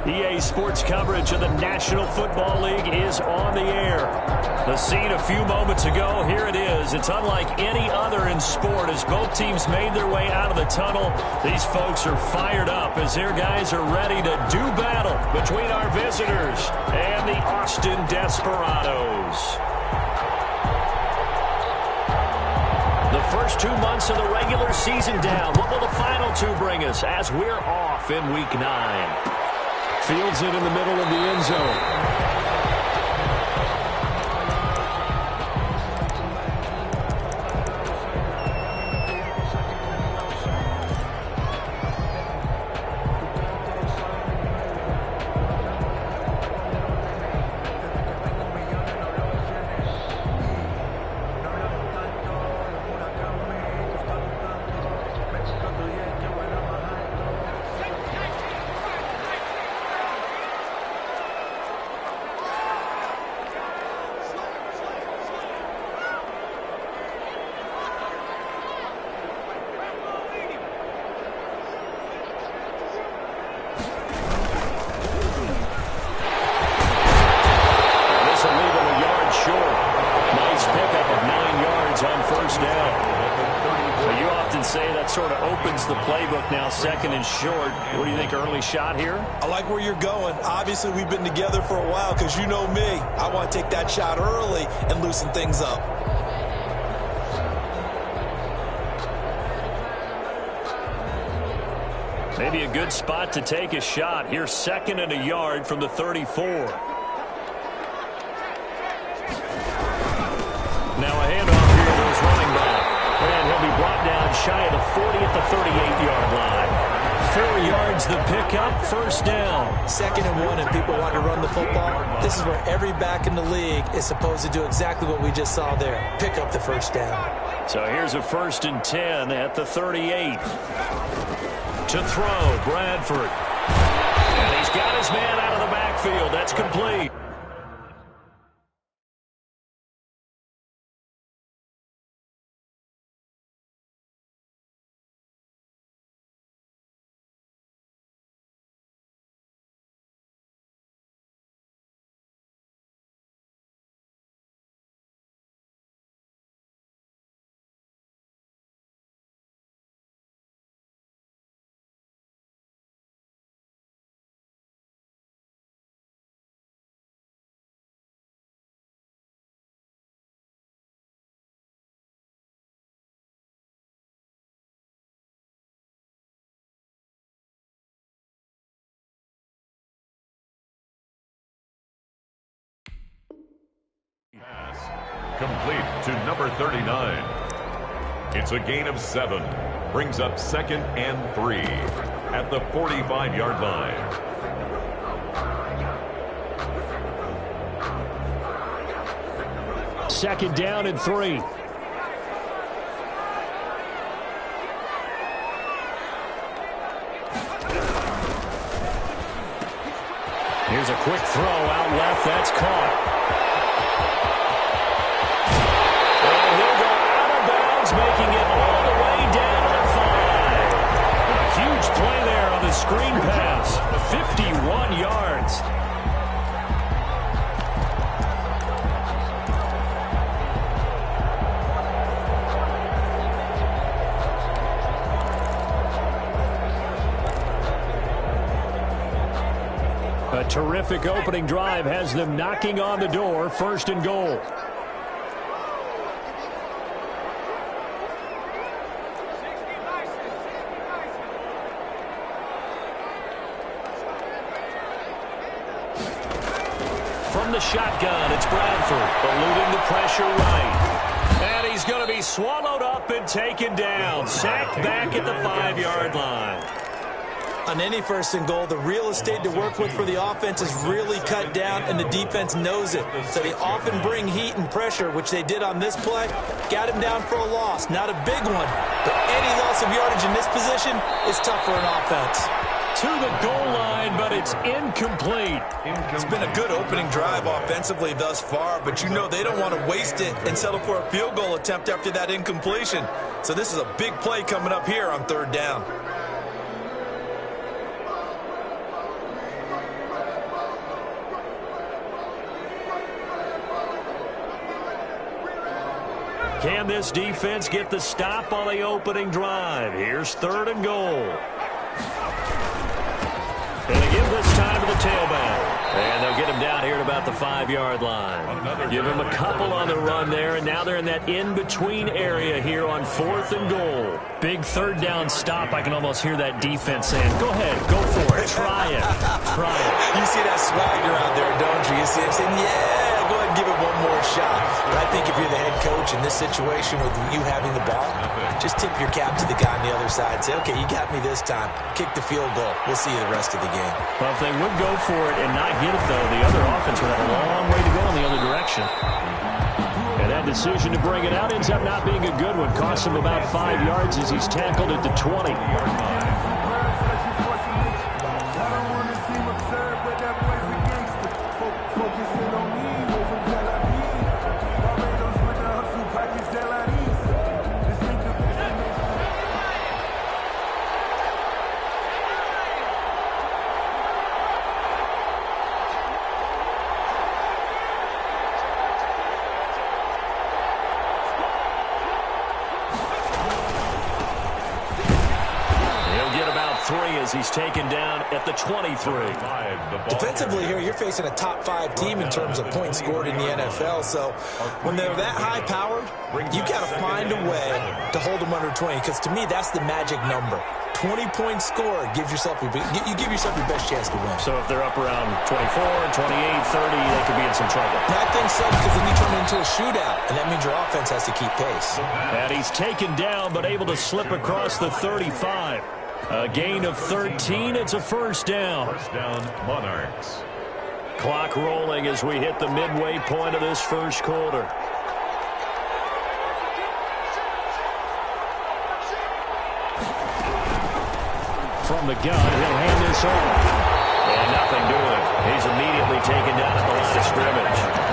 EA Sports coverage of the National Football League is on the air. The scene a few moments ago, here it is. It's unlike any other in sport as both teams made their way out of the tunnel. These folks are fired up as their guys are ready to do battle between our visitors and the Austin Desperados. The first 2 months of the regular season down. What will the final two bring us as we're off in Week 9? Fields it in the middle of the end zone. Second and short. What do you think, early shot here? I like where you're going. Obviously, we've been together for a while because you know me. I want to take that shot early and loosen things up. Maybe a good spot to take a shot. Here's second and a yard from the 34. Now a handoff here to his running back. And he'll be brought down shy of the 40 at the 38-yard line. 4 yards the pickup, first down. Second and 1 and people want to run the football. This is where every back in the league is supposed to do exactly what we just saw there. Pick up the first down. So here's a 1st and 10 at the 38. To throw, Bradford. And he's got his man out of the backfield. That's complete. Pass complete to number 39. It's a gain of 7. Brings up 2nd and 3 at the 45-yard line. Second down and 3. Here's a quick throw out left. That's caught. Making it all the way down to the 5. A huge play there on the screen pass. 51 yards. A terrific opening drive has them knocking on the door. 1st and goal. From the shotgun, it's Bradford, eluding the pressure right. And he's going to be swallowed up and taken down. Sacked back at the 5-yard line. On any 1st and goal, the real estate to work with for the offense is really cut down, and the defense knows it. So they often bring heat and pressure, which they did on this play. Got him down for a loss. Not a big one, but any loss of yardage in this position is tough for an offense. To the goal line, but it's incomplete. It's been a good opening drive offensively thus far, but you know they don't want to waste it and settle for a field goal attempt after that incompletion. So this is a big play coming up here on 3rd down. Can this defense get the stop on the opening drive? Here's 3rd and goal. And they give this time to the tailback. And they'll get him down here at about the 5-yard line. Give him a couple on the run there, and now they're in that in-between area here on 4th and goal. Big 3rd down stop. I can almost hear that defense saying, go ahead, go for it, try it, try it. You see that swagger out there, don't you? You see him saying, yeah, go ahead and give it one more shot. But I think if you're the head coach in this situation with you having the ball, just tip your cap to the guy on the other side and say, okay, you got me this time. Kick the field goal. We'll see you the rest of the game. Well, if they would go for it and not get it, though, the other offense would have a long way to go in the other direction. And that decision to bring it out ends up not being a good one. Costs him about 5 yards as he's tackled at the 20. He's taken down at the 23. Defensively here, you're facing a top 5 team in terms of points scored in the NFL. So when they're that high-powered, you've got to find a way to hold them under 20. Because to me, that's the magic number. 20 points scored gives yourself you give yourself your best chance to win. So if they're up around 24, 28, 30, they could be in some trouble. And I think so, because then you turn it into a shootout, and that means your offense has to keep pace. And he's taken down, but able to slip across the 35. A gain of 13. It's a 1st down. 1st down, Monarchs. Clock rolling as we hit the midway point of this 1st quarter. From the gun, he'll hand this off. And nothing doing. He's immediately taken down at the line of scrimmage.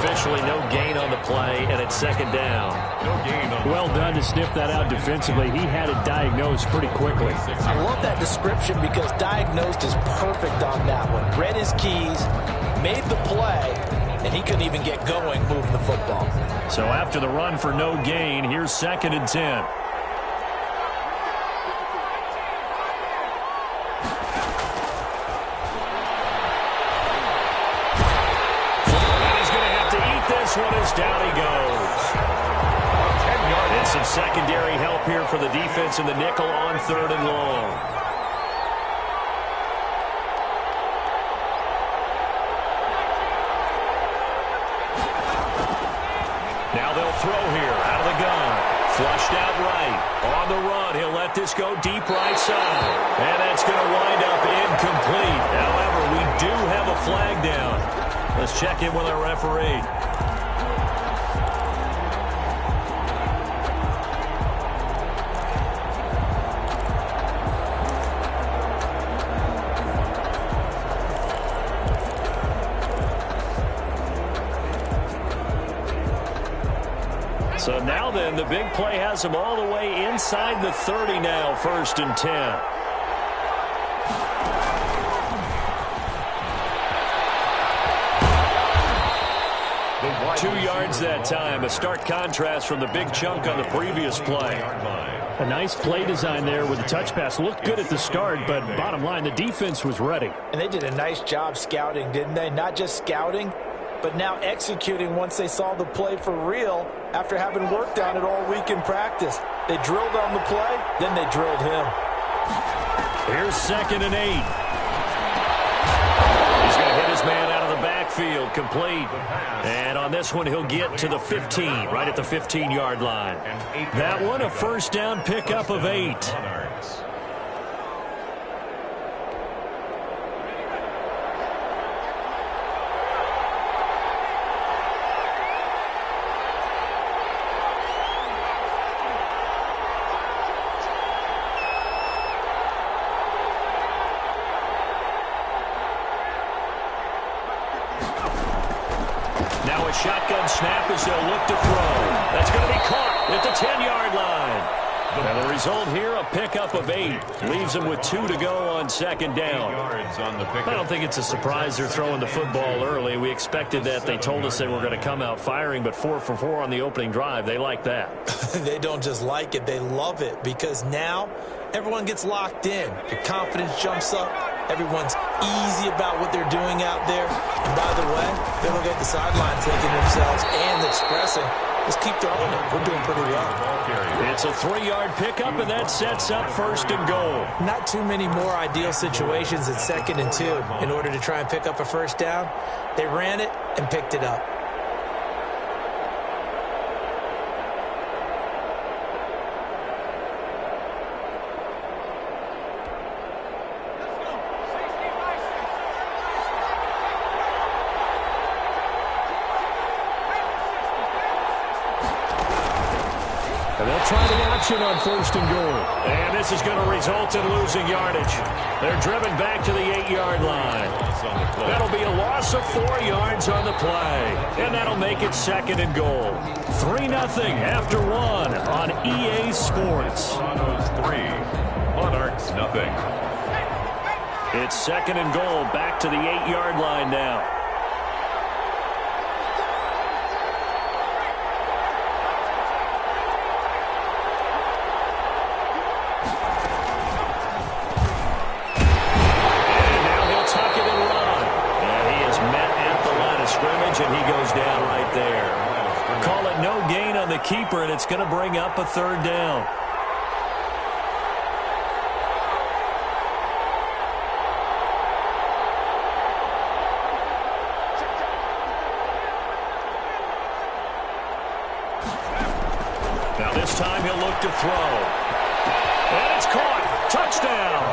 Officially no gain on the play, and it's 2nd down. No gain on well done to sniff that out defensively. He had it diagnosed pretty quickly. I love that description because diagnosed is perfect on that one. Read his keys, made the play, and he couldn't even get going moving the football. So after the run for no gain, here's 2nd and 10. This one is down he goes. And some secondary help here for the defense in the nickel on 3rd and long. Now they'll throw here out of the gun. Flushed out right. On the run, he'll let this go deep right side. And that's going to wind up incomplete. However, we do have a flag down. Let's check in with our referee. So now then, the big play has him all the way inside the 30 now, 1st and 10. Two yards that time, a stark contrast from the big chunk on the previous play. A nice play design there with the touch pass. Looked good at the start, but bottom line, the defense was ready. And they did a nice job scouting, didn't they? Not just scouting, but now executing once they saw the play for real after having worked on it all week in practice. They drilled on the play, then they drilled him. Here's 2nd and 8. He's going to hit his man out of the backfield, complete. And on this one, he'll get to the 15, right at the 15-yard line. That one, a 1st down pickup of 8. Now a shotgun snap as they'll look to throw. That's going to be caught at the 10-yard line. And the result here, a pickup of 8. Leaves them with 2 to go on second down. I don't think it's a surprise they're throwing the football early. We expected that. They told us they were going to come out firing, but 4 for 4 on the opening drive. They like that. They don't just like it. They love it because now everyone gets locked in. The confidence jumps up. Everyone's easy about what they're doing out there. And by the way, they look at the sideline thinking to themselves and expressing, just keep throwing it. We're doing pretty well. It's a 3-yard pickup, and that sets up first and goal. Not too many more ideal situations at 2nd and 2 in order to try and pick up a first down. They ran it and picked it up. And they'll try the option on first and goal. And this is going to result in losing yardage. They're driven back to the 8-yard line. That'll be a loss of 4 yards on the play. And that'll make it 2nd and goal. 3-0 after 1 on EA Sports. Toronto's 3, Monarchs nothing. It's 2nd and goal, back to the 8-yard line now. And he goes down right there. Call it no gain on the keeper, and it's going to bring up a 3rd down. Now this time he'll look to throw. And it's caught. Touchdown.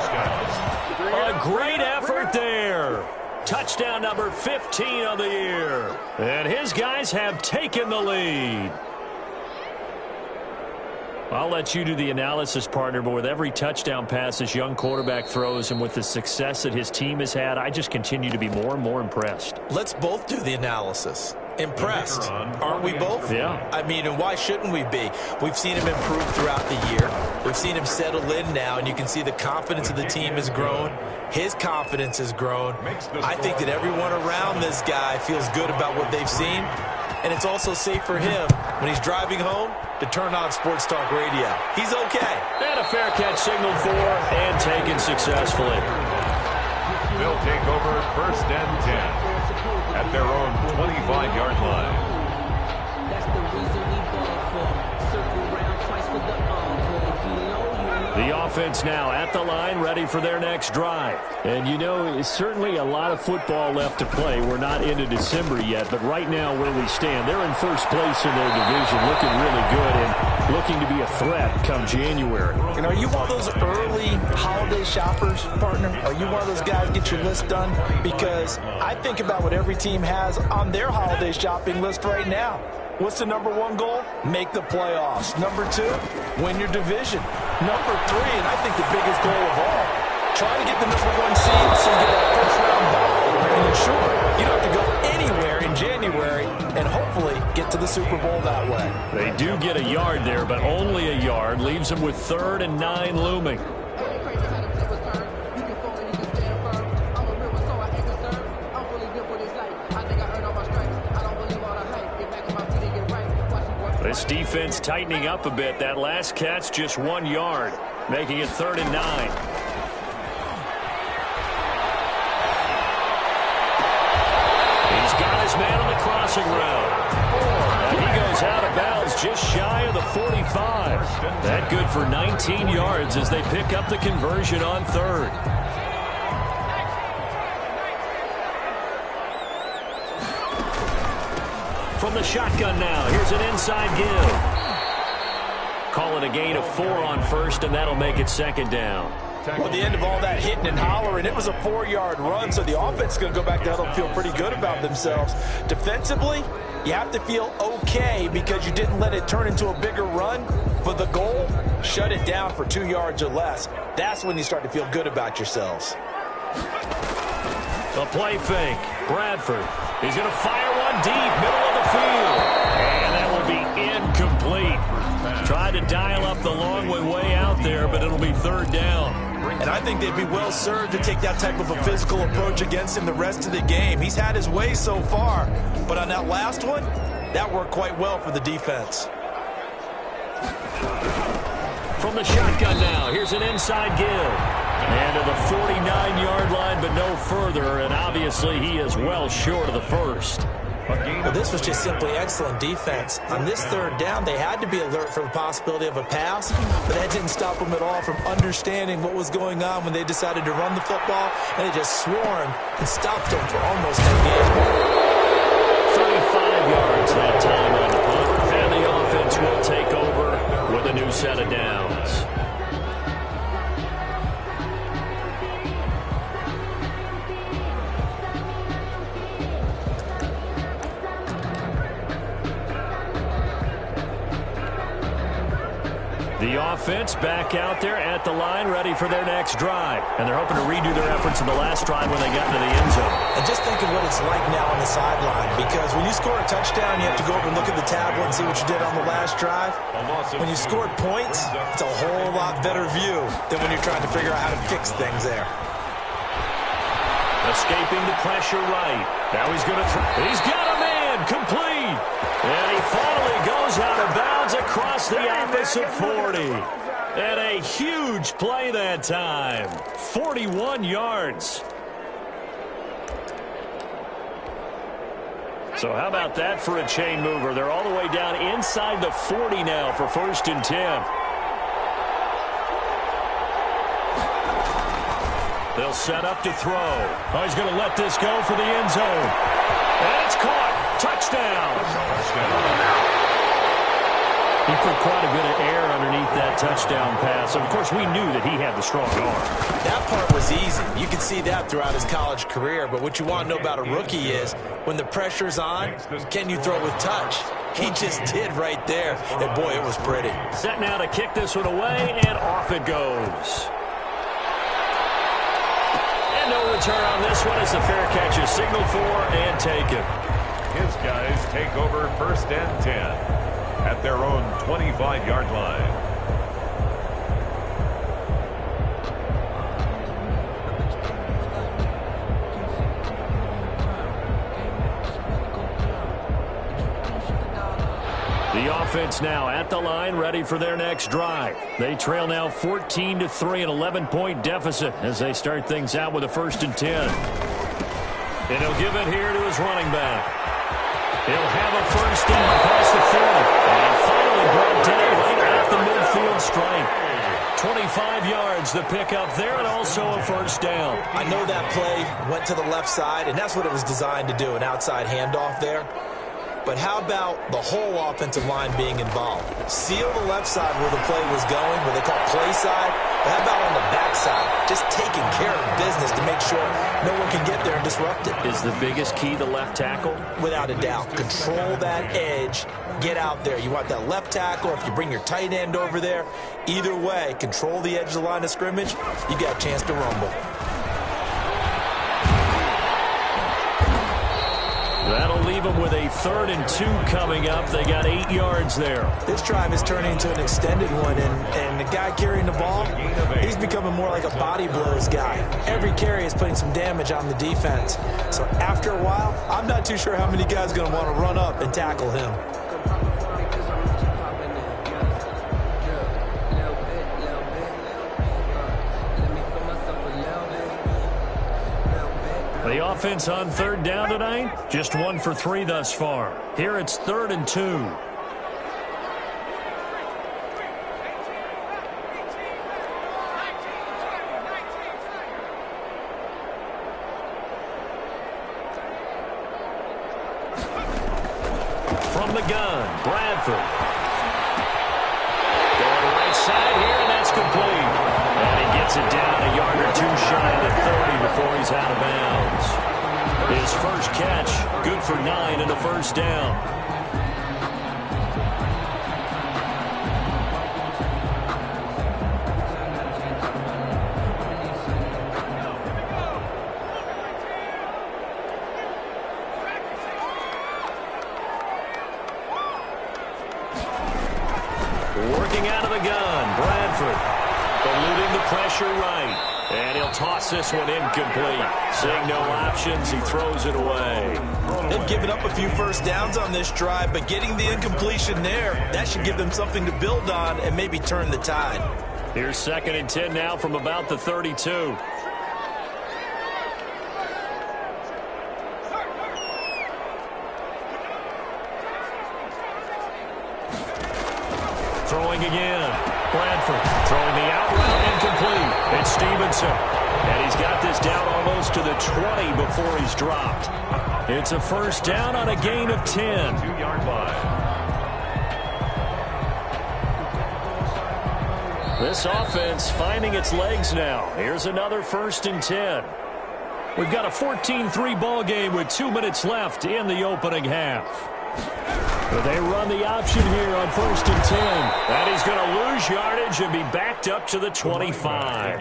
A great effort there. Touchdown number 15 of the year. And his guys have taken the lead. I'll let you do the analysis, partner, but with every touchdown pass this young quarterback throws and with the success that his team has had, I just continue to be more and more impressed. Let's both do the analysis. Impressed, aren't we both? Yeah. I mean, and why shouldn't we be? We've seen him improve throughout the year. We've seen him settle in now, and you can see the confidence of the team has grown. His confidence has grown. I think that everyone around this guy feels good about what they've seen, and it's also safe for him when he's driving home to turn on Sports Talk Radio. He's okay. And a fair catch signaled for and taken successfully. They'll take over 1st and 10 at their own 25-yard line. That's the reason we ball for. Circle round twice for the encore. If you know, you know. The offense now at the line, ready for their next drive. And you know, it's certainly a lot of football left to play. We're not into December yet, but right now where we stand, they're in first place in their division, looking really good and looking to be a threat come January. And are you one of those early holiday shoppers, partner? Are you one of those guys get your list done? Because I think about what every team has on their holiday shopping list right now. What's the number 1 goal? Make the playoffs. Number 2, win your division. Number 3, and I think the biggest goal of all, try to get the number 1 seed so you get that first-round bye. And sure, you don't have to go anywhere in January and hopefully get to the Super Bowl that way. They do get a yard there, but only a yard. Leaves them with 3rd and 9 looming. This defense tightening up a bit. That last catch, just 1 yard, making it 3rd and 9. He's got his man on the crossing route. And he goes out of bounds just shy of the 45. That good for 19 yards as they pick up the conversion on 3rd. From the shotgun now, here's an inside give. Call it a gain of 4 on 1st, and that'll make it 2nd down. Well, at the end of all that hitting and hollering, it was a 4-yard run, so the offense is going to go back to huddle and feel pretty good about themselves. Defensively, you have to feel okay because you didn't let it turn into a bigger run. For the goal, shut it down for 2 yards or less. That's when you start to feel good about yourselves. A play fake. Bradford. He's going to fire one deep, middle of the field. And that will be incomplete. Tries tried to dial up the long way out there, but it'll be third down. And I think they'd be well served to take that type of a physical approach against him the rest of the game. He's had his way so far, but on that last one, that worked quite well for the defense. From the shotgun now, here's an inside give. And to the 49-yard line, but no further, and obviously he is well short of the first. Well, this was just simply excellent defense. On this third down, they had to be alert for the possibility of a pass, but that didn't stop them at all from understanding what was going on when they decided to run the football, and they just swarmed and stopped them for almost a game. 35 yards that time on the punt, and the offense will take over with a new set of downs. The offense back out there at the line, ready for their next drive. And they're hoping to redo their efforts in the last drive when they got into the end zone. And just think of what it's like now on the sideline, because when you score a touchdown, you have to go over and look at the tablet and see what you did on the last drive. When you scored points, it's a whole lot better view than when you're trying to figure out how to fix things there. Escaping the pressure right. Now he's going to he's got a man complete. And he finally goes out of bounds across the opposite 40. And a huge play that time. 41 yards. So how about that for a chain mover? They're all the way down inside the 40 now for 1st and 10. They'll set up to throw. Oh, he's going to let this go for the end zone. And it's caught. Touchdown. He put quite a bit of air underneath that touchdown pass. Of course, we knew that he had the strong arm. That part was easy. You could see that throughout his college career. But what you want to know about a rookie is when the pressure's on, can you throw with touch? He just did right there. And, boy, it was pretty. Set now to kick this one away, and off it goes. And no return on this one as the fair catch is signaled for and taken. His guys take over 1st and 10 at their own 25-yard line. The offense now at the line, ready for their next drive. They trail now 14-3, an 11-point deficit as they start things out with a 1st and 10. And he'll give it here to his running back. He'll have a first down past the 30. And finally brought down right at the midfield stripe. 25 yards the pickup there, and also a 1st down. I know that play went to the left side, and that's what it was designed to do, an outside handoff there. But how about the whole offensive line being involved? Seal the left side where the play was going, where they call play side. But how about on the back side? Just taking care of business to make sure no one can get there and disrupt it. Is the biggest key the left tackle? Without a doubt. Control that edge. Get out there. You want that left tackle. If you bring your tight end over there, either way, control the edge of the line of scrimmage. You got a chance to rumble. That'll leave them with a 3rd and 2 coming up. They got 8 yards there. This drive is turning into an extended one, and the guy carrying the ball, he's becoming more like a body blows guy. Every carry is putting some damage on the defense. So after a while, I'm not too sure how many guys are going to want to run up and tackle him. The offense on 3rd down tonight, just 1 for 3 thus far. Here it's 3rd and 2. From the gun, Bradford. Going right side here, and that's complete. And he gets it down a yard or 2 shy of the 30 before he's out of bounds. His first catch, good for 9 and a 1st down. Working Looking out of the gun, Bradford. Eluding the pressure right. And he'll toss this one incomplete. Seeing no options, he throws it away. They've given up a few first downs on this drive, but getting the incompletion there, that should give them something to build on and maybe turn the tide. Here's 2nd and 10 now from about the 32. Throwing again. Bradford throwing the out route incomplete. It's Stevenson. And he's got this down almost to the 20 before he's dropped. It's a first down on a gain of 10. 2-yard line. This offense finding its legs now. Here's another 1st and 10. We've got a 14-3 ball game with 2 minutes left in the opening half. But they run the option here on 1st and 10. And he's going to lose yardage and be backed up to the 25.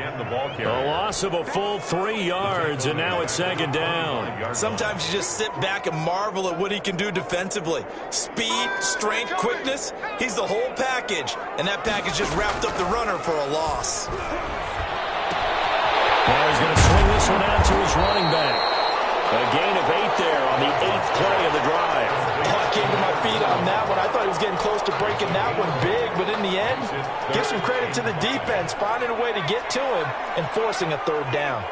A loss of a full 3 yards, and now it's 2nd down. Sometimes you just sit back and marvel at what he can do defensively. Speed, strength, quickness, he's the whole package. And that package just wrapped up the runner for a loss. Now he's going to swing this one out to his running back. A gain of 8 there on the 8th play of the drive. Oh, I came to my feet on that one. I thought he was getting close to breaking that one big, but in the end, give some credit to the defense, finding a way to get to him and forcing a 3rd down.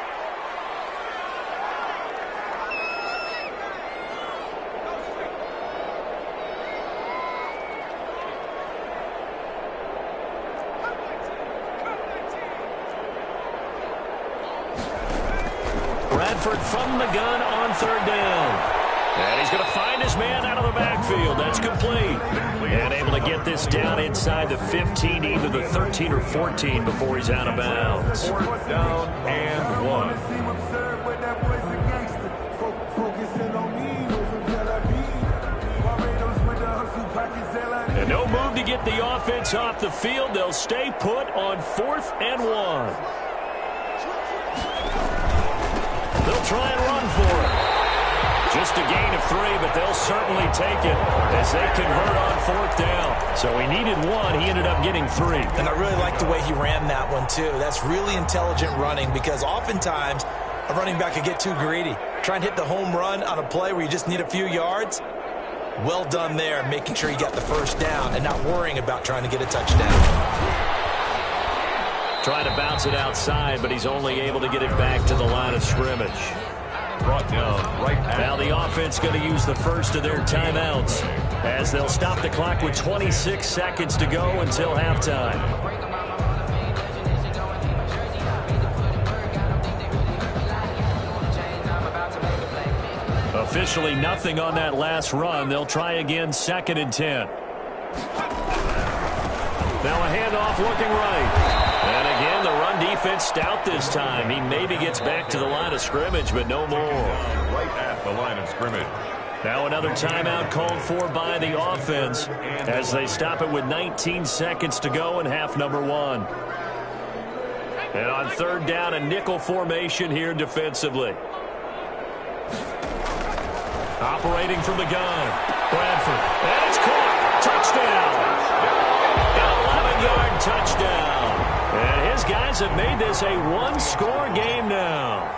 Bradford from the gun on 3rd down. And he's going to find his man out of the backfield. That's complete. And able to get this down inside the 15, either the 13 or 14 before he's out of bounds. 4th down and 1. And no move to get the offense off the field. They'll stay put on 4th and 1. They'll try and run for it. Just a gain of 3, but they'll certainly take it as they convert on 4th down. So he needed 1. He ended up getting 3. And I really like the way he ran that one, too. That's really intelligent running because oftentimes a running back could get too greedy. Try and hit the home run on a play where you just need a few yards. Well done there, making sure you got the first down and not worrying about trying to get a touchdown. Trying to bounce it outside, but he's only able to get it back to the line of scrimmage. Brought down right at. Now the offense going to use the first of their timeouts as they'll stop the clock with 26 seconds to go until halftime. Officially nothing on that last run. They'll try again, 2nd and 10. Now a handoff looking right. And again, the run defense stout this time. He maybe gets back to the line of scrimmage, but no more. Right at the line of scrimmage. Now another timeout called for by the offense as they stop it with 19 seconds to go in half number 1. And on 3rd down, a nickel formation here defensively. Operating from the gun. Bradford. And it's caught. Touchdown. An 11-yard touchdown. And his guys have made this a one-score game now.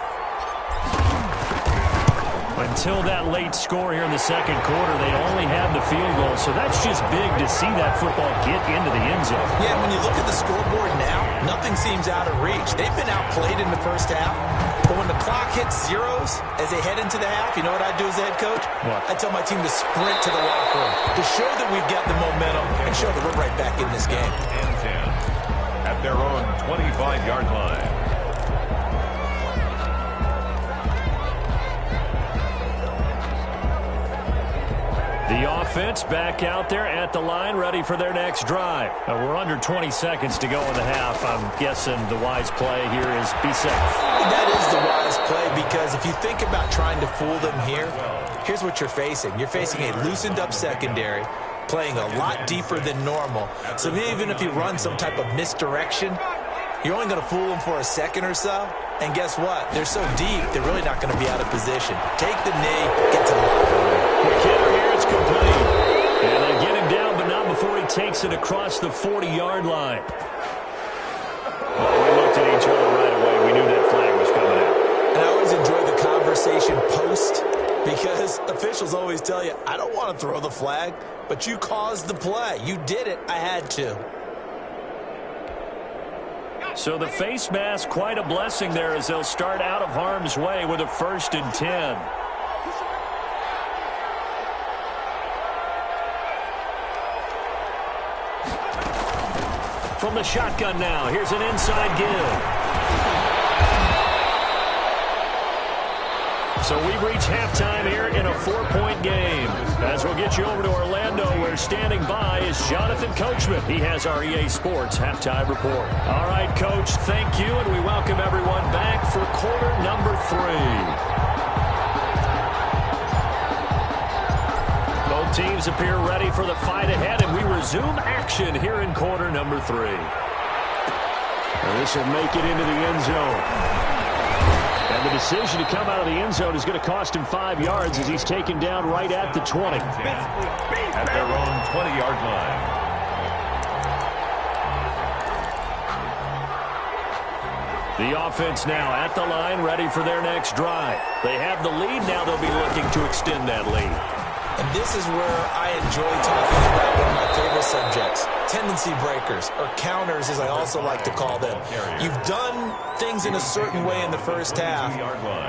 Until that late score here in the 2nd quarter, they only had the field goal. So that's just big to see that football get into the end zone. Yeah, and when you look at the scoreboard now, nothing seems out of reach. They've been outplayed in the first half. But when the clock hits zeros as they head into the half, you know what I do as a head coach? What? I tell my team to sprint to the locker room to show that we've got the momentum and show that we're right back in this game. And 10 at their own 25-yard line. The offense back out there at the line, ready for their next drive. We're under 20 seconds to go in the half. I'm guessing the wise play here is be safe. That is the wise play because if you think about trying to fool them here, here's what you're facing. You're facing a loosened up secondary, playing a lot deeper than normal. So even if you run some type of misdirection, you're only going to fool them for a second or so. And guess what? They're so deep, they're really not going to be out of position. Take the knee, get to the locker room. McKinnon here, it's complete. And they get him down, but not before he takes it across the 40-yard line. Well, we looked at each other right away. We knew that flag was coming out. And I always enjoy the conversation post, because officials always tell you, I don't want to throw the flag, but you caused the play. You did it. I had to. So the face mask, quite a blessing there as they'll start out of harm's way with a 1st and 10. From the shotgun now, here's an inside give. So we've reached halftime here in a 4-point game. As we'll get you over to Orlando, where standing by is Jonathan Coachman. He has our EA Sports halftime report. All right, Coach, thank you, and we welcome everyone back for quarter number 3. Both teams appear ready for the fight ahead, and we resume action here in quarter number 3. And this will make it into the end zone. And the decision to come out of the end zone is going to cost him 5 yards as he's taken down right at the 20. At their own 20-yard line. The offense now at the line, ready for their next drive. They have the lead. Now they'll be looking to extend that lead. And this is where I enjoy talking about one of my favorite subjects, tendency breakers, or counters as I also like to call them. You've done things in a certain way in the first half,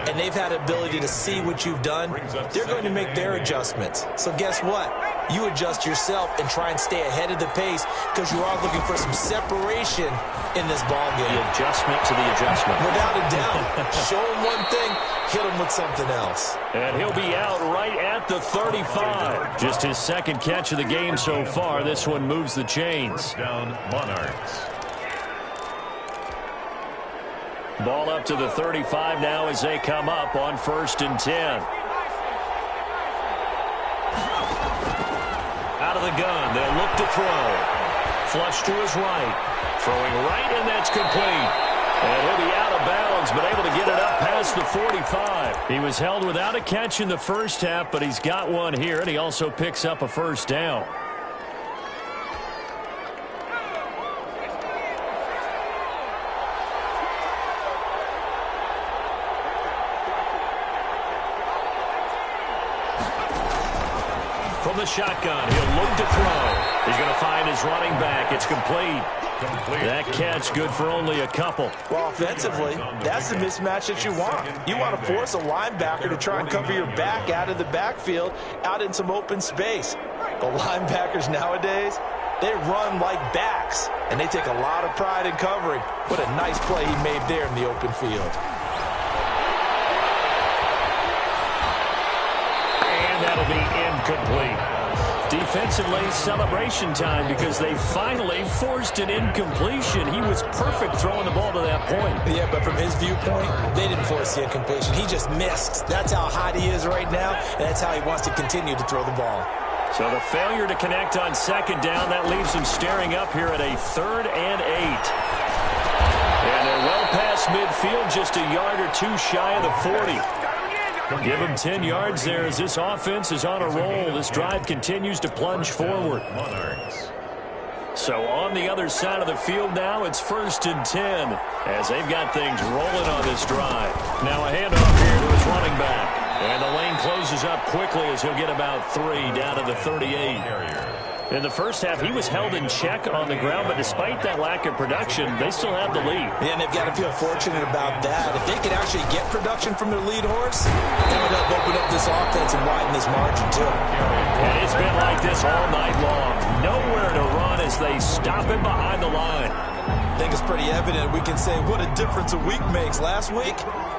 and they've had ability to see what you've done. They're going to make their adjustments. So guess what? You adjust yourself and try and stay ahead of the pace because you are looking for some separation in this ball game. The adjustment to the adjustment. Without a doubt. Show him one thing, hit him with something else. And he'll be out right at the 35. Just his second catch of the game so far. This one moves the chains. Down Monarchs. Ball up to the 35 now as they come up on 1st and 10. Out of the gun, they'll look to throw. Flush to his right. Throwing right, and that's complete. And he'll be out of bounds, but able to get it up past the 45. He was held without a catch in the first half, but he's got one here, and he also picks up a 1st down. From the shotgun, he'll look to throw. He's going to find his running back. It's complete. That catch good for only a couple. Well, offensively, that's the mismatch that you want. You want to force a linebacker to try and cover your back out of the backfield, out in some open space. The linebackers nowadays, they run like backs, and they take a lot of pride in covering. What a nice play he made there in the open field. And that'll be incomplete. Defensively, celebration time because they finally forced an incompletion. He was perfect throwing the ball to that point. Yeah, but from his viewpoint, they didn't force the incompletion. He just missed. That's how hot he is right now, and that's how he wants to continue to throw the ball. So the failure to connect on 2nd down, that leaves him staring up here at a 3rd and 8. And they're well past midfield, just a yard or two shy of the 40. Give him 10 yards there as this offense is on a roll. This drive continues to plunge forward. So on the other side of the field now, it's 1st and 10 as they've got things rolling on this drive. Now a handoff here to his running back. And the lane closes up quickly as he'll get about 3 down to the 38. In the first half, he was held in check on the ground, but despite that lack of production, they still have the lead. Yeah, and they've got to feel fortunate about that. If they could actually get production from their lead horse, that would help open up this offense and widen this margin, too. And it's been like this all night long. Nowhere to run as they stop him behind the line. I think it's pretty evident. We can say what a difference a week makes. Last week,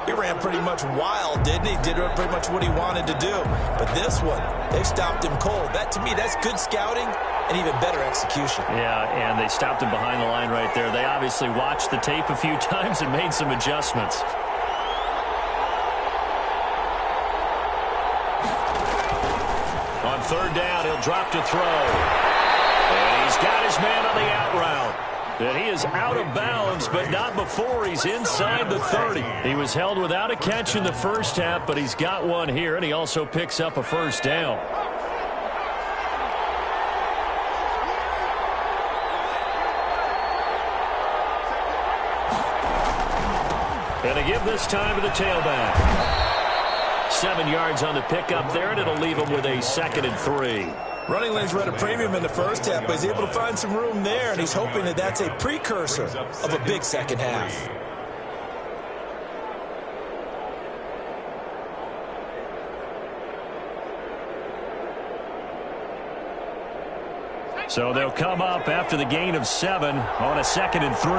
he ran pretty much wild, didn't he? Did pretty much what he wanted to do. But this one, they stopped him cold. That, to me, that's good scouting and even better execution. Yeah, and they stopped him behind the line right there. They obviously watched the tape a few times and made some adjustments. On 3rd down, he'll drop to throw. And he's got his man on the out route. And he is out of bounds, but not before he's inside the 30. He was held without a catch in the first half, but he's got one here, and he also picks up a 1st down. give this time to the tailback. 7 yards on the pickup there, and it'll leave him with a 2nd and 3. Running lanes were at a premium in the first half, but he's able to find some room there, and he's hoping that that's a precursor of a big second half. So they'll come up after the gain of 7 on a 2nd and 3.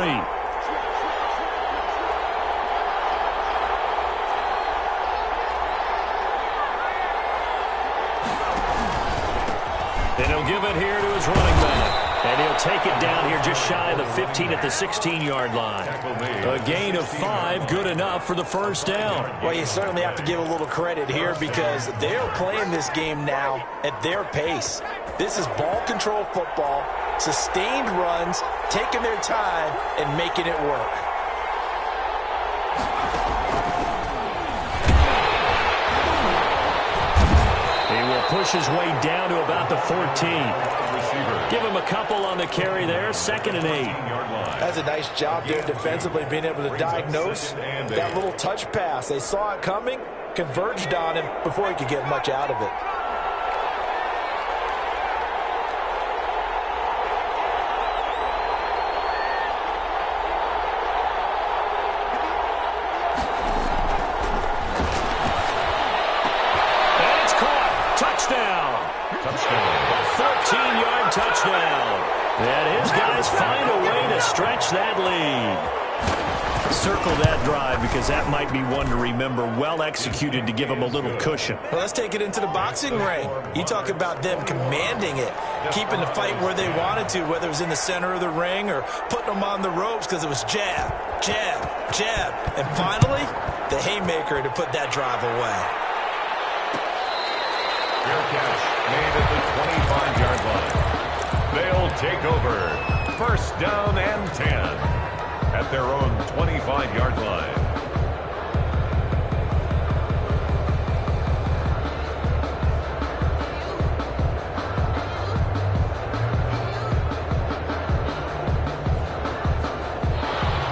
And he'll give it here to his running back. And he'll take it down here just shy of the 15 at the 16-yard line. A gain of 5, good enough for the first down. Well, you certainly have to give a little credit here because they're playing this game now at their pace. This is ball control football, sustained runs, taking their time, and making it work. Push his way down to about the 14. Give him a couple on the carry there. 2nd and 8. That's a nice job there defensively, being able to diagnose that little touch pass. They saw it coming, converged on him before he could get much out of it. Touchdown. 14-yard touchdown. And his guys find a way to stretch that lead. Circle that drive because that might be one to remember. Well executed to give them a little cushion. Well, let's take it into the boxing ring. You talk about them commanding it, keeping the fight where they wanted to, whether it was in the center of the ring or putting them on the ropes because it was jab, jab, jab. And finally, the haymaker to put that drive away. Fair catch made at the 25-yard line. They'll take over. First down and 10 at their own 25-yard line.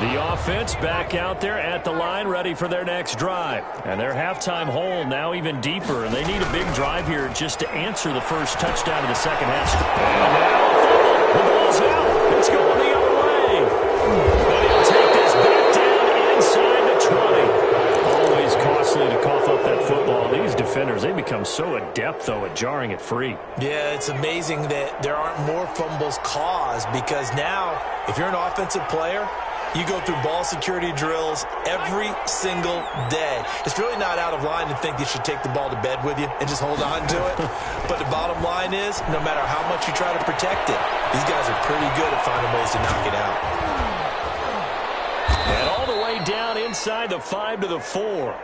The offense back out there at the line, ready for their next drive. And their halftime hole now even deeper, and they need a big drive here just to answer the first touchdown of the second half. And now the ball's out. It's going the other way. But he'll take this back down inside the 20. Always costly to cough up that football. These defenders, they become so adept, though, at jarring it free. Yeah, it's amazing that there aren't more fumbles caused because now, if you're an offensive player, you go through ball security drills every single day. It's really not out of line to think you should take the ball to bed with you and just hold on to it. But the bottom line is, no matter how much you try to protect it, these guys are pretty good at finding ways to knock it out. And all the way down inside the 5 to the 4.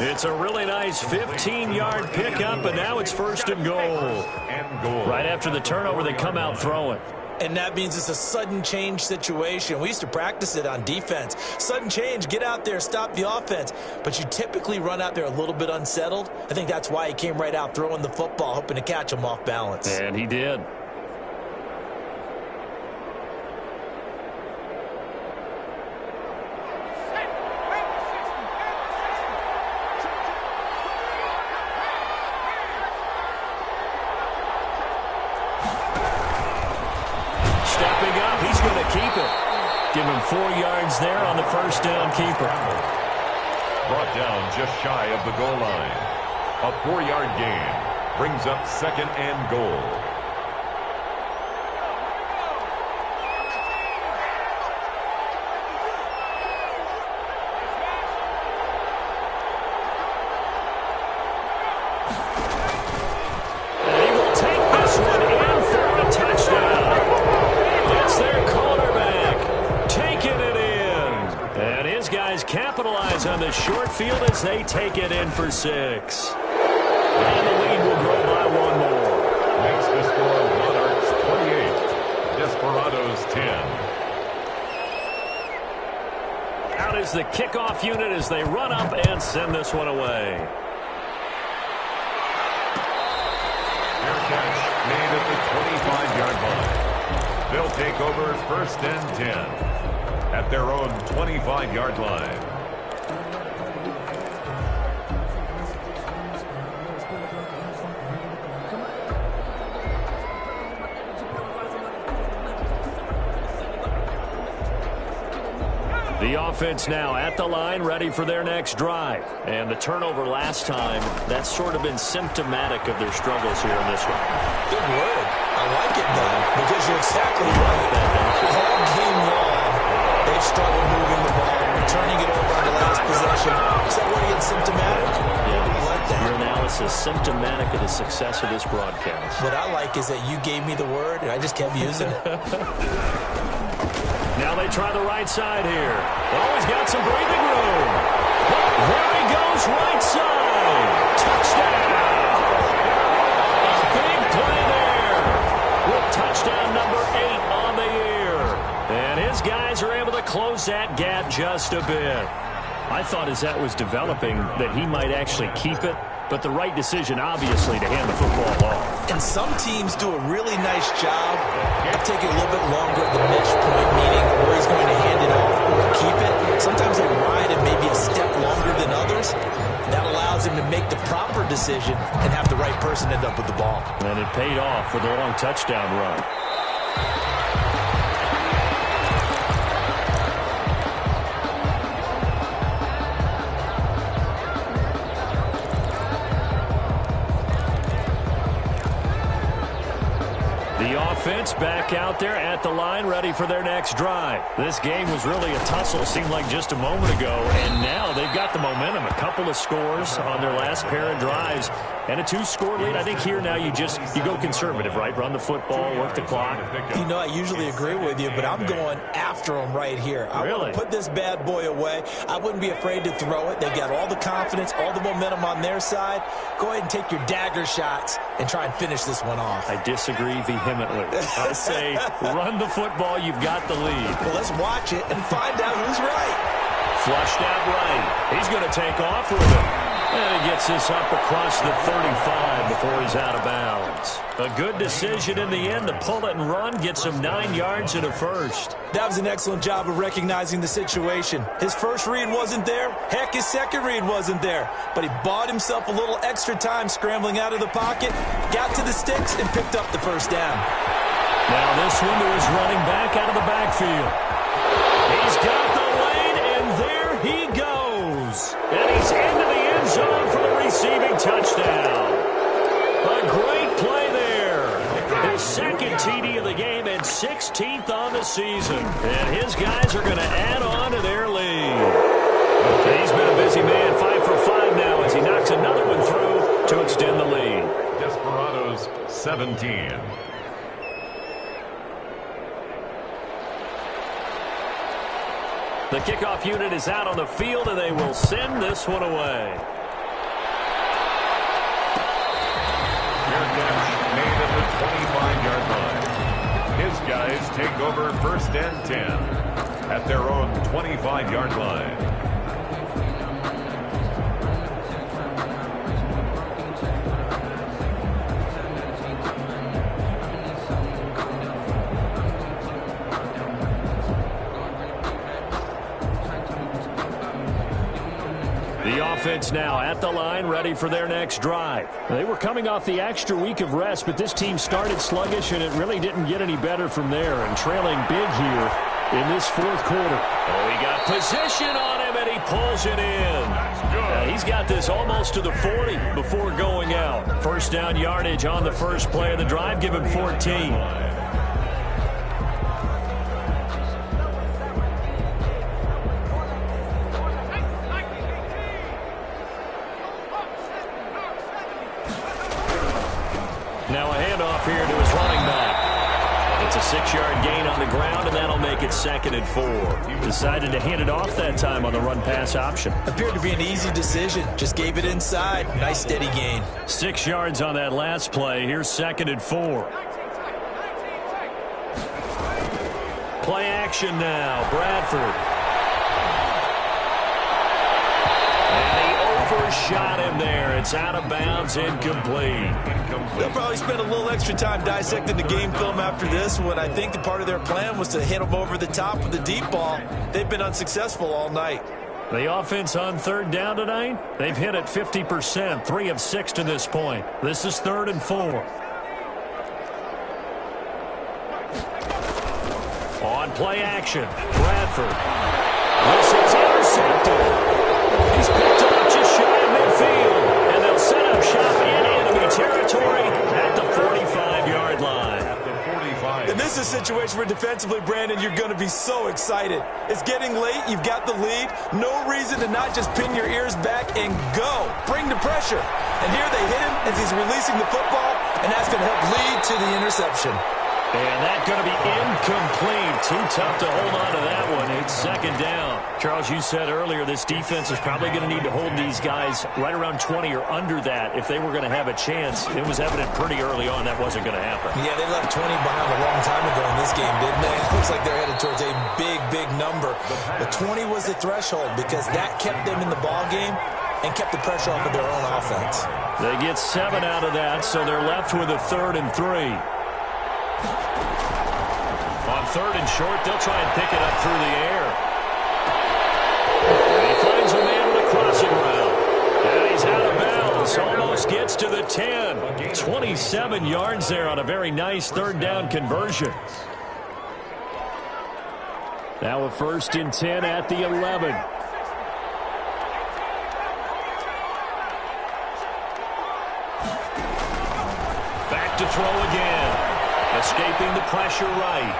It's a really nice 15-yard pickup, and now it's 1st and goal. Right after the turnover, they come out throwing. And that means it's a sudden change situation. We used to practice it on defense. Sudden change, get out there, stop the offense. But you typically run out there a little bit unsettled. I think that's why he came right out throwing the football, hoping to catch him off balance. And he did. Give him 4 yards there on the first down keeper. Brought down just shy of the goal line. A 4-yard gain brings up 2nd and goal. And he will take this one in for a touchdown. It's their quarterback taking it in. And his guys capitalize on the short field as they take it in for 6. And the lead will grow by 1 more. Makes the score Monarchs 28, Desperados 10. Out is the kickoff unit as they run up and send this one away. Fair catch made at the 25-yard line. They'll take over 1st and 10 at their own 25-yard line. The offense now at the line, ready for their next drive. And the turnover last time, that's sort of been symptomatic of their struggles here in this one. Good word. I like it, though, because you're exactly right. All game long, they've struggled moving the ball, returning it over on the last possession. Is that what again, symptomatic? Yeah, I like that. Your analysis symptomatic of the success of this broadcast. What I like is that you gave me the word, and I just kept using it. Now they try the right side here. Oh, he's got some breathing room. There he goes, right side. Touchdown. A big play there. With touchdown number 8 on the year. And his guys are able to close that gap just a bit. I thought as that was developing that he might actually keep it. But the right decision, obviously, to hand the football off. And some teams do a really nice job of taking a little bit longer at the mesh point, meaning where he's going to hand it off or keep it. Sometimes they ride it maybe a step longer than others. That allows him to make the proper decision and have the right person end up with the ball. And it paid off with a long touchdown run. Offense back out there at the line, ready for their next drive. This game was really a tussle, seemed like just a moment ago, and now they've got the momentum. A couple of scores on their last pair of drives, and a 2-score lead. I think here now you go conservative, right? Run the football, work the clock. You know, I usually agree with you, but I'm going after them right here. I want to put this bad boy away. I wouldn't be afraid to throw it. They've got all the confidence, all the momentum on their side. Go ahead and take your dagger shots and try and finish this one off. I disagree vehemently. I say run the football. You've got the lead. Well, let's watch it and find out who's right. Flushed out right. He's going to take off with it. And he gets this up across the 35 before he's out of bounds. A good decision in the end to pull it and run, get some 9 yards and a first. That was an excellent job of recognizing the situation. His first read wasn't there. Heck, his second read wasn't there. But he bought himself a little extra time scrambling out of the pocket, got to the sticks, and picked up the first down. Now this one to his running back out of the backfield. He's got the lane, and there he goes. And he's into the end zone for the receiving touchdown. A great play there. His second TD of the game and 16th on the season. And his guys are going to add on to their lead. He's been a busy man, 5 for 5 now as he knocks another one through to extend the lead. Desperados 17. The kickoff unit is out on the field, and they will send this one away. Fair catch made at the 25-yard line. His guys take over 1st and 10 at their own 25-yard line. The offense now at the line, ready for their next drive. They were coming off the extra week of rest, but this team started sluggish, and it really didn't get any better from there. And trailing big here in this 4th quarter. Oh, he got position on him, and he pulls it in. He's got this almost to the 40 before going out. First down yardage on the first play of the drive. Give him 14. Now a handoff here to his running back. It's a 6-yard gain on the ground, and that'll make it 2nd and 4. Decided to hand it off that time on the run-pass option. Appeared to be an easy decision. Just gave it inside. Nice steady gain. 6 yards on that last play. Here's 2nd and 4. Play action now. Bradford. Shot him there. It's out of bounds, incomplete. They'll probably spend a little extra time dissecting the game film after this one. I think the part of their plan was to hit him over the top with the deep ball. They've been unsuccessful all night. The offense on 3rd down tonight, they've hit it 50%, 3 of 6 to this point. This is 3rd and 4. On play action, Bradford. intercepted. He's picked up just shy of midfield. And they'll set up shop in enemy territory at the 45-yard line. And this is a situation where defensively, Brandon, you're going to be so excited. It's getting late. You've got the lead. No reason to not just pin your ears back and go. Bring the pressure. And here they hit him as he's releasing the football, and that's going to help lead to the interception. And that's going to be incomplete. Too tough to hold on to that one. It's second down. Charles, you said earlier this defense is probably going to need to hold these guys right around 20 or under that if they were going to have a chance. It was evident pretty early on that wasn't going to happen. Yeah, they left 20 behind a long time ago in this game, didn't they? It looks like they're headed towards a big, big number. But 20 was the threshold because that kept them in the ball game and kept the pressure off of their own offense. They get 7 out of that, so they're left with a 3rd and 3. On 3rd and short, they'll try and pick it up through the air. And he finds a man with a crossing route. And he's out of bounds. Almost gets to the 10. 27 yards there on a very nice 3rd down conversion. Now a 1st and 10 at the 11. Back to throw again. Escaping the pressure right.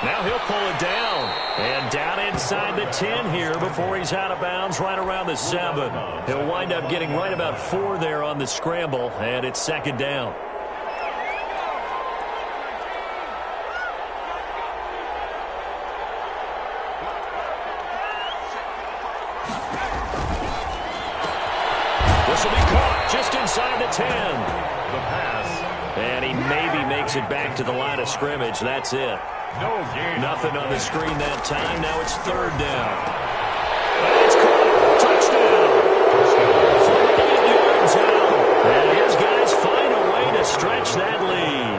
Now he'll pull it down. And down inside the 10 here before he's out of bounds right around the 7. He'll wind up getting right about 4 there on the scramble, and it's 2nd down. This will be caught just inside the 10. The pass. And he maybe makes it back to the line of scrimmage. That's it. No gain. Nothing on the screen that time. Now it's 3rd down. And it's caught. Touchdown. 48 yards out. And his guys find a way to stretch that lead.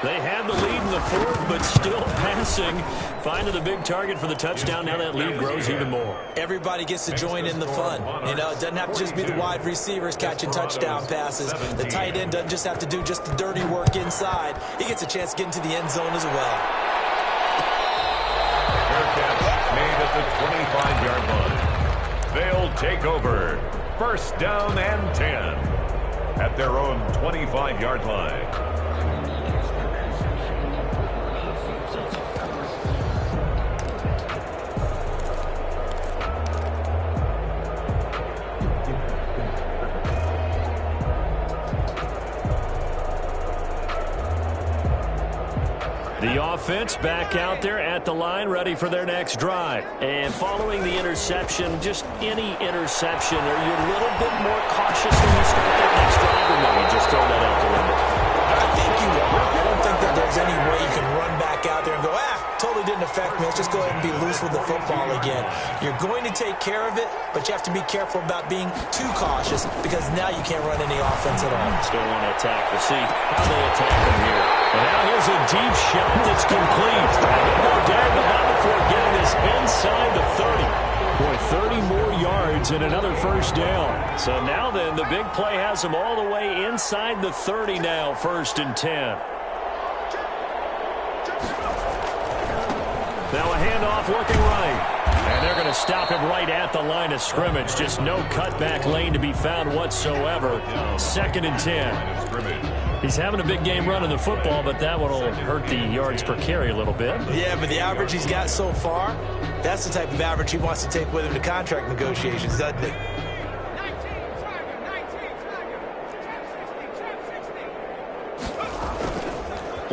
They had the lead in the 4th, but still passing. Finding the big target for the touchdown. Now that lead grows even more. Everybody gets to join in the fun. You know, it doesn't have to just be the wide receivers catching touchdown passes. The tight end doesn't just have to do just the dirty work inside. He gets a chance to get into the end zone as well. Fair catch made at the 25-yard line. They'll take over. 1st down and 10 at their own 25-yard line. The offense back out there at the line, ready for their next drive. And following the interception, just any interception, are you a little bit more cautious when you start that next drive, or maybe just throw that out the window? I think you are. I don't think that there's any way you can run back out there and go, totally didn't affect me. Let's just go ahead and be loose with the football again. You're going to take care of it, but you have to be careful about being too cautious because now you can't run any offense at all. Still want to attack. We'll see how they attack them here. And now here's a deep shot that's complete. No doubt about before getting this inside the 30. Boy, 30 more yards and another 1st down. So now then, the big play has them all the way inside the 30 now, 1st and 10. Now a handoff looking right. And they're going to stop him right at the line of scrimmage. Just no cutback lane to be found whatsoever. 2nd and 10. He's having a big game running the football, but that one will hurt the yards per carry a little bit. Yeah, but the average he's got so far, that's the type of average he wants to take with him to contract negotiations, doesn't he?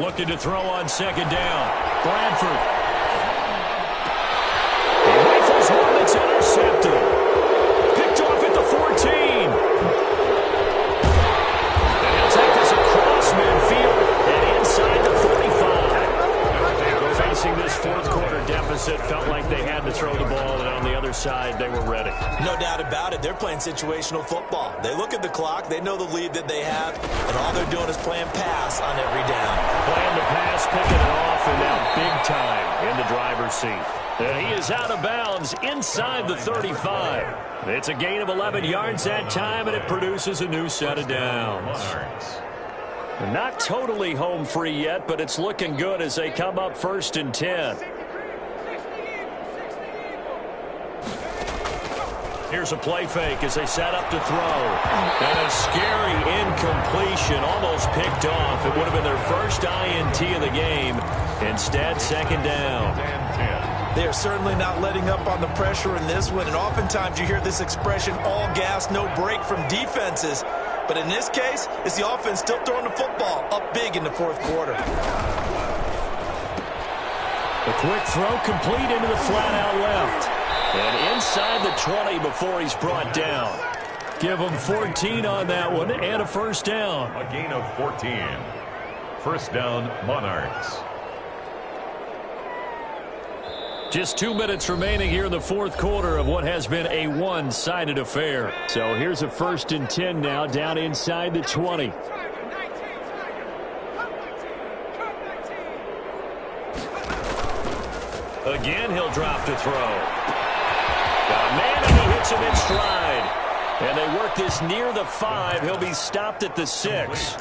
Looking to throw on 2nd down. Bradford. One that's intercepted. Picked off at the 14. And he'll take this across midfield and inside the 45. Facing this 4th quarter deficit, felt like they had to throw the ball, and on the other side, they were ready. No doubt about it. They're playing situational football. They look at the clock. They know the lead that they have, and all they're doing is playing pass on every down. Playing the pass, picking it off, and now big time in the driver's seat. And he is out of bounds inside the 35. It's a gain of 11 yards that time, and it produces a new set of downs. Not totally home free yet, but it's looking good as they come up 1st and 10. Here's a play fake as they set up to throw. And a scary incompletion, almost picked off. It would have been their first INT of the game. Instead, second down. They are certainly not letting up on the pressure in this one, and oftentimes you hear this expression, all gas, no break from defenses. But in this case, it's the offense still throwing the football up big in the fourth quarter. A quick throw complete into the flat out left. And inside the 20 before he's brought down. Give him 14 on that one and a first down. A gain of 14. First down, Monarchs. Just 2 minutes remaining here in the fourth quarter of what has been a one-sided affair. So here's a 1st and 10 now down inside the 20. Again, he'll drop to throw. Got a man, and he hits him in stride. And they work this near the 5. He'll be stopped at the 6.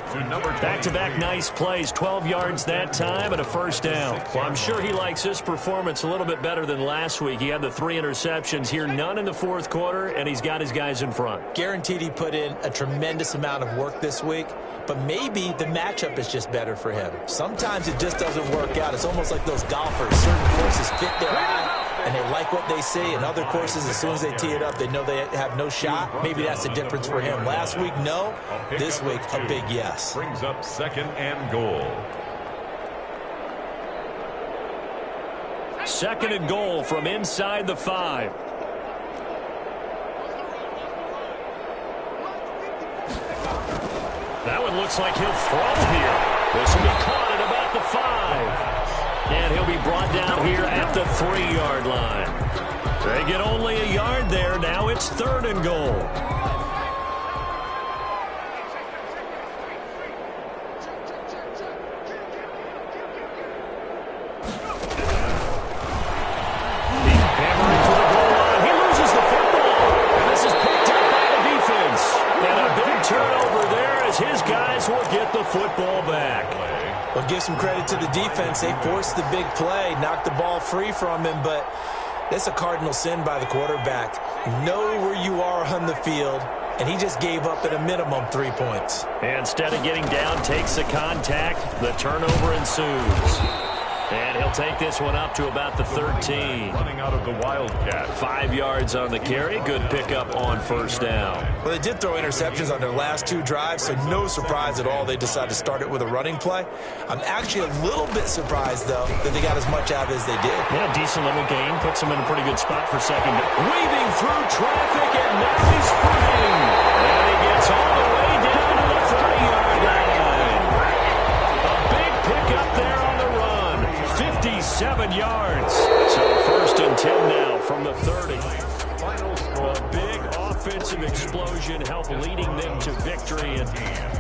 Back-to-back nice plays. 12 yards that time and a first down. Well, I'm sure he likes his performance a little bit better than last week. He had the 3 interceptions here, none in the fourth quarter, and he's got his guys in front. Guaranteed he put in a tremendous amount of work this week, but maybe the matchup is just better for him. Sometimes it just doesn't work out. It's almost like those golfers. Certain courses fit their eye, and they like what they see. In other courses, as soon as they tee it up, they know they have no shot. Maybe that's the difference for him. Last week, no. This week, a big yes. Brings up 2nd and goal. 2nd and goal from inside the 5. That one looks like he'll throw here. This will be caught at about the 5. And he'll be brought down here at the 3-yard line. They get only a yard there. Now it's 3rd and goal. Hammering for the goal line. He loses the football. And this is picked up by the defense. And a big turnover there as his guys will get the football back. Well, give some credit to the defense. They forced the big play, knocked the ball free from him, but that's a cardinal sin by the quarterback. Know where you are on the field, and he just gave up at a minimum 3 points. And instead of getting down, takes the contact. The turnover ensues. And he'll take this one up to about the 13. Running out of the Wildcat. 5 yards on the carry. Good pickup on first down. Well, they did throw interceptions on their last 2 drives, so no surprise at all they decided to start it with a running play. I'm actually a little bit surprised, though, that they got as much out of it as they did. Yeah, decent little gain. Puts them in a pretty good spot for second. Weaving through traffic, and now he's free. And he gets all the way down to the 30-yard line. A big pickup there on the run. 57 yards. So 1st and 10 now from the 30. A big offensive explosion helped leading them to victory. And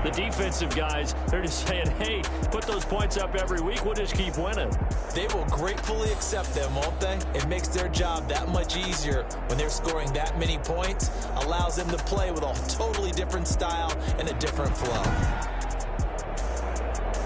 the defensive guys, they're just saying, hey, put those points up every week. We'll just keep winning. They will gratefully accept them, won't they? It makes their job that much easier when they're scoring that many points. Allows them to play with a totally different style and a different flow.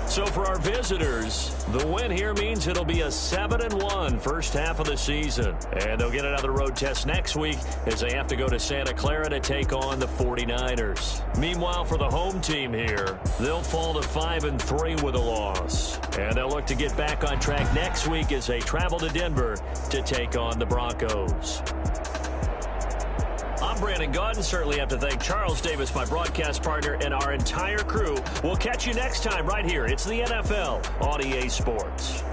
So for our visitors, the win here means it'll be a 7-1 first half of the season. And they'll get another road test next week as they have to go to Santa Clara to take on the 49ers. Meanwhile, for the home team here, they'll fall to 5-3 with a loss. And they'll look to get back on track next week as they travel to Denver to take on the Broncos. I'm Brandon Gaudin. Certainly have to thank Charles Davis, my broadcast partner, and our entire crew. We'll catch you next time right here. It's the NFL on EA Sports.